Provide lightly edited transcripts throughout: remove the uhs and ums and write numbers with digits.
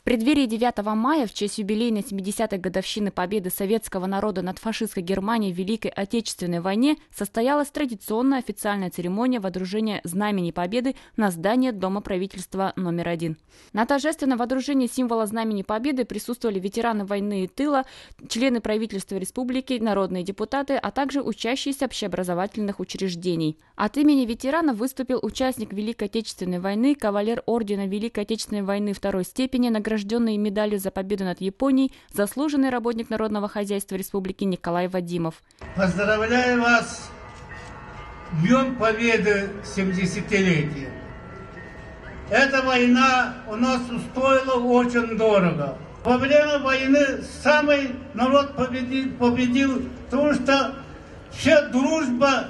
преддверии 9 мая в честь юбилейной 70-й годовщины победы советского народа над фашистской Германией в Великой Отечественной войне состоялась традиционная официальная церемония водружения Знамени Победы на здание Дома правительства номер 1. На торжественном водружении символа Знамени Победы присутствовали ветераны войны и тыла, члены правительства республики, народные депутаты, а также учащиеся общеобразовательных учреждений. От имени ветеранов выступил участник Великой Отечественной войны, кавалер ордена Великой Отечественной войны второй степени, награжденный медалью за победу над Японией, заслуженный работник народного хозяйства республики Николай Вадимов. Поздравляю вас с Днем Победы 70-летия. Эта война у нас стоила очень дорого. Во время войны самый народ победил, потому что вся дружба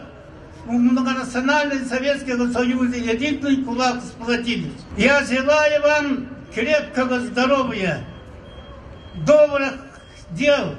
в многонациональном Советском Союзе, единый кулак сплотились. Я желаю вам крепкого здоровья, добрых дел.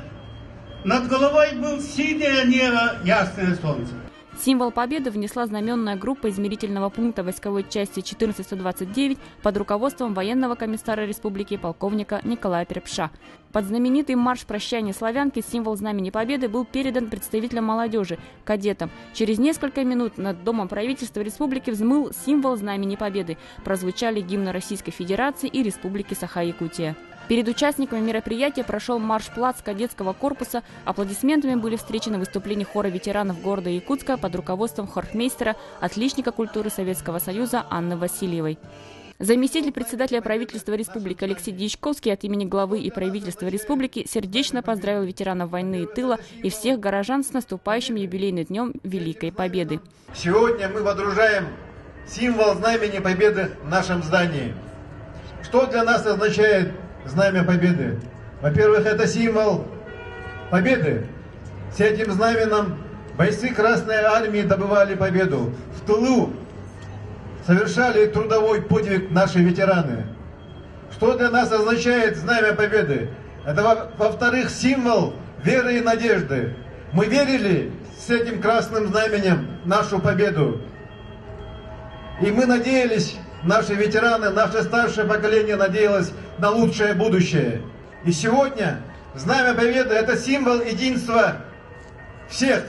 Над головой был синее небо, ясное солнце. Символ победы внесла знаменная группа измерительного пункта войсковой части 14129 под руководством военного комиссара республики полковника Николая Трепша. Под знаменитый марш прощания славянки символ Знамени Победы был передан представителям молодежи, кадетам. Через несколько минут над Домом правительства республики взмыл символ Знамени Победы. Прозвучали гимны Российской Федерации и Республики Саха-Якутия. Перед участниками мероприятия прошел марш-плац кадетского корпуса. Аплодисментами были встречены выступления хора ветеранов города Якутска под руководством хортмейстера, отличника культуры Советского Союза Анны Васильевой. Заместитель председателя правительства республики Алексей Дьячковский от имени главы и правительства республики сердечно поздравил ветеранов войны и тыла и всех горожан с наступающим юбилейным днем Великой Победы. Сегодня мы водружаем символ Знамени Победы в нашем здании. Что для нас означает Знамя Победы? Во-первых, это символ победы. С этим знаменем бойцы Красной Армии добывали победу. В тылу совершали трудовой подвиг наши ветераны. Что для нас означает Знамя Победы? Это, во-вторых, символ веры и надежды. Мы верили с этим красным знаменем в нашу победу. И мы надеялись, наши ветераны, наше старшее поколение надеялось на лучшее будущее. И сегодня Знамя Победы – это символ единства всех.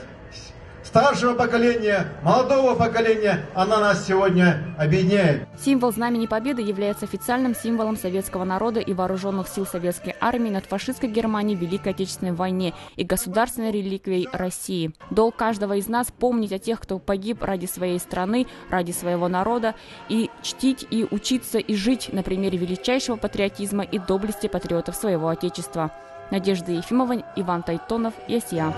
Старшего поколения, молодого поколения, она нас сегодня объединяет. Символ Знамени Победы является официальным символом советского народа и вооруженных сил советской армии над фашистской Германией в Великой Отечественной войне и государственной реликвией России. Долг каждого из нас помнить о тех, кто погиб ради своей страны, ради своего народа, и чтить, и учиться, и жить на примере величайшего патриотизма и доблести патриотов своего Отечества. Надежда Ефимова, Иван Тайтонов, ЯСЯ.